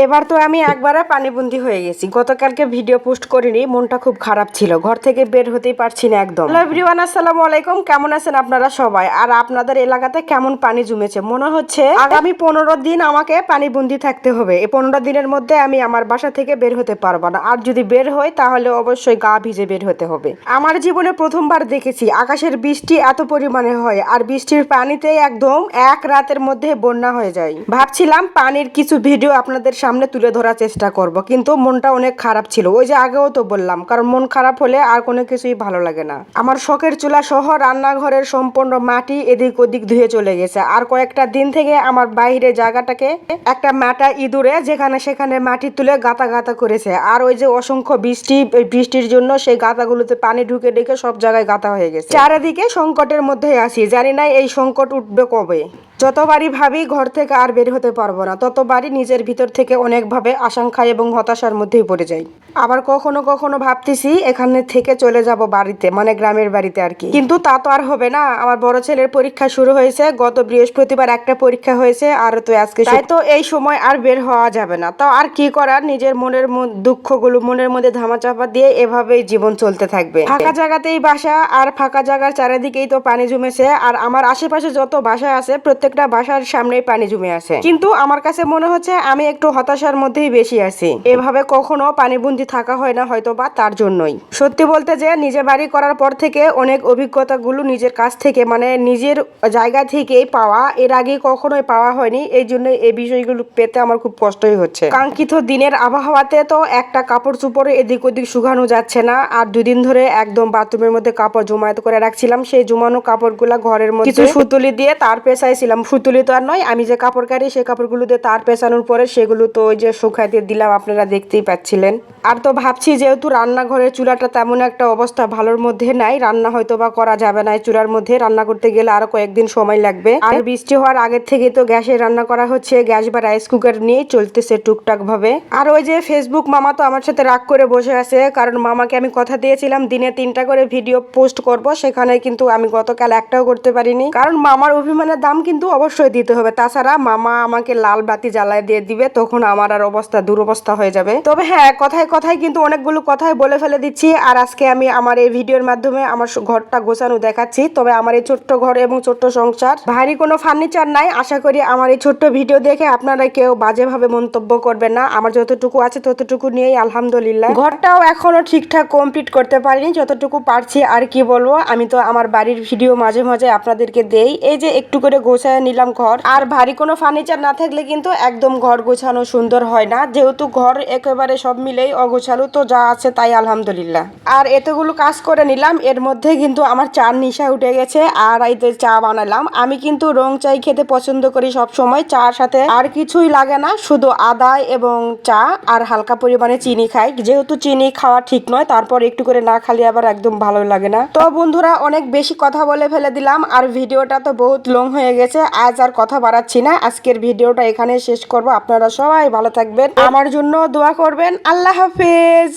এবার তো আমি একবারে পানিবন্দী হয়ে গেছি। গতকালকে ভিডিও পোস্ট করিনি, মনটা খুব খারাপ ছিল, ঘর থেকে বের হতেই পারছি না একদম। হ্যালো এভরিওয়ান, আসসালামু আলাইকুম। কেমন আছেন আপনারা সবাই? আর আপনাদের এলাকাতে কেমন পানি জমেছে? মনে হচ্ছে আগামী 15 দিন আমাকে পানিবন্দী থাকতে হবে। এই 15 দিনের মধ্যে আমি আমার বাসা থেকে বের হতে পারবো না, আর যদি বের হই তাহলে অবশ্যই গা ভিজে বের হতে হবে। আমার জীবনে প্রথমবার দেখেছি আকাশের বৃষ্টি এত পরিমাণে হয়, আর বৃষ্টির পানিতেই একদম এক রাতের মধ্যে বন্যা হয়ে যায়। ভাবছিলাম পানির কিছু ভিডিও আপনাদের সামনে তুলে ধরার চেষ্টা করব, কিন্তু মনটা অনেক খারাপ ছিল। ওই যে আগেও তো বললাম, কারণ মন খারাপ হলে আর কোনো কিছুই ভালো লাগে না। আমার শখের চুলা সহ রান্নাঘরের সম্পূর্ণ মাটি এদিক ওদিক ধুয়ে চলে গেছে। আর কয়েকটা দিন থেকে আমার বাইরে জায়গাটাকে একটা মাটা ইঁদুরে যেখানে সেখানে মাটি তুলে গাঁথা গাঁথা করেছে। আর ওই যে অসংখ্য বৃষ্টির জন্য সেই গাঁথাগুলোতে পানি ঢুকে ঢুকে সব জায়গায় গাঁথা হয়ে গেছে। চারিদিকে সংকটের মধ্যে আছি, জানি না এই সংকট উঠবে কবে। যতবারই ভাবি ঘর থেকে আর বের হতে পারবো না, ততবারই নিজের ভিতর থেকে অনেকভাবে আশঙ্কা এবং হতাশার মধ্যেই পড়ে যাই। আবার কখনো কখনো ভাবতেছি এখানে থেকে চলে যাব বাড়িতে, মানে গ্রামের বাড়িতে আর কি। কিন্তু তা তো আর হবে না। আমার বড় ছেলের পরীক্ষা শুরু হয়েছে, গত বৃহস্পতিবার একটা পরীক্ষা হয়েছে, আর তো আজকে, তাই তো এই সময় আর বের হওয়া যাবে না। তো আর কি করার, নিজের মনের দুঃখগুলো মনের মধ্যে ধামাচাপা দিয়ে এভাবেই জীবন চলতে থাকবে। ফাঁকা জায়গাতেই বাসা, আর ফাঁকা জায়গার চারিদিকেই তো পানি জমেছে। আর আমার আশেপাশে যত বাসা আছে প্রত্যেকটা বাসার সামনেই পানি জমে আছে। কিন্তু আমার কাছে মনে হচ্ছে আমি একটু হতাশার মধ্যেই বেশি আছি। এভাবে কখনো পানিবন্দী থাকা হয় না, হয়তো বা তার জন্যই। সত্যি বলতে যে নিজে বাড়ি করার পর থেকে অনেক অভিজ্ঞতাগুলো নিজের কাছ থেকে, মানে নিজের জায়গা থেকেই পাওয়া, এর আগে কখনোই পাওয়া হয়নি। এই জন্য এই বিষয়গুলো পেতে আমার খুব কষ্টই হচ্ছে। কাঙ্ক্ষিত দিনের আবহাওয়াতে তো একটা কাপড় চোপড় এদিক ওদিক শুকানো যাচ্ছে না। আর দুদিন ধরে একদম বাথরুমের মধ্যে কাপড় জমায়েত করে রাখছিলাম, সেই জমানো কাপড়গুলা ঘরের মধ্যে কিছু সুতুলি দিয়ে তার পেঁচাইছিলাম। সুতুলি তো আর নয়, আমি যে কাপড় কাটি সেই কাপড়গুলো দিয়ে তার পেঁচানোর পরে সেগুলো তো ওই যে শুকাইতে দিলাম, আপনারা দেখতেই পাচ্ছিলেন। আর তো ভাবছি যেহেতু রান্নাঘরের চুলাটা তেমন একটা অবস্থা ভালোর মধ্যে নাই, রান্না হয়তো বা করা যাবে না চুলার মধ্যে। রান্না করতে গেলে আরো কয়েকদিন সময় লাগবে। আর বৃষ্টি হওয়ার আগের থেকে তো গ্যাসে রান্না করা হচ্ছে, গ্যাস বা রাইস কুকার নিয়ে চলতেছে টুকটাক ভাবে। আর ওই যে ফেসবুক মামা তো আমার সাথে রাগ করে বসে আছে, কারণ মামাকে আমি কথা দিয়েছিলাম দিনে 3টা করে ভিডিও পোস্ট করব, সেখানে কিন্তু আমি গতকাল একটাও করতে পারিনি। কারণ মামার অভিমানের দাম কিন্তু অবশ্যই দিতে হবে, তাছাড়া মামা আমাকে লাল বাতি জ্বালায় দিয়ে দিবে, তখন আমার আর দুরবস্থা হয়ে যাবে। তবে হ্যাঁ, কথায় কথায় কিন্তু অনেকগুলো কথাই বলে ফেলে দিচ্ছি। আর আজকে আমি আমার এই ভিডিওর মাধ্যমে আমার ঘরটা গোছানো দেখাচ্ছি। তবে আমার এই ছোট্ট ঘর এবং ছোট্ট সংসার, ভারী কোনো ফার্নিচার নাই। আশা করি আমার এই ছোট্ট ভিডিও দেখে আপনারা কেউ বাজেভাবে মন্তব্য করবেন না। আমার যতটুকু আছে ততটুকু নিয়েই আলহামদুলিল্লাহ। ঘরটাও এখনো ঠিকঠাক কমপ্লিট করতে পারিনি, যতটুকু পারছি। আর কি বলবো, আমি তো আমার বাড়ির ভিডিও মাঝে মাঝে আপনাদেরকে দেই। এই যে একটু করে গোছায় নিলাম ঘর। আর ভারী কোনো ফার্নিচার না থাকলে কিন্তু একদম ঘর গোছানো সুন্দর হয় না, যেহেতু ঘর একেবারে সব মিলেই অগোছালো, তো যা আছে তাই আলহামদুলিল্লাহ। আর এতগুলো কাজ করে নিলাম, এর মধ্যে কিন্তু আমার চার নেশা উঠে গেছে। আর এই যে চা বানালাম, আমি কিন্তু রং চাই খেতে পছন্দ করি সব সময়। চার সাথে আর কিছুই লাগে না, শুধু আদা এবং চা আর হালকা পরিমাণে চিনি খাই। যেহেতু চিনি খাওয়া ঠিক নয়, তারপর একটু করে না খালি আবার একদম ভালো লাগে না। তো বন্ধুরা, অনেক বেশি কথা বলে ফেলে দিলাম, আর ভিডিওটা তো বহুত লং হয়ে গেছে। আজ আর কথা বাড়াচ্ছি না, আজকের ভিডিওটা এখানে শেষ করব। আপনারা সবাই ভালো থাকবেন, আমার জন্য দোয়া করবেন। আল্লাহ হাফেজ।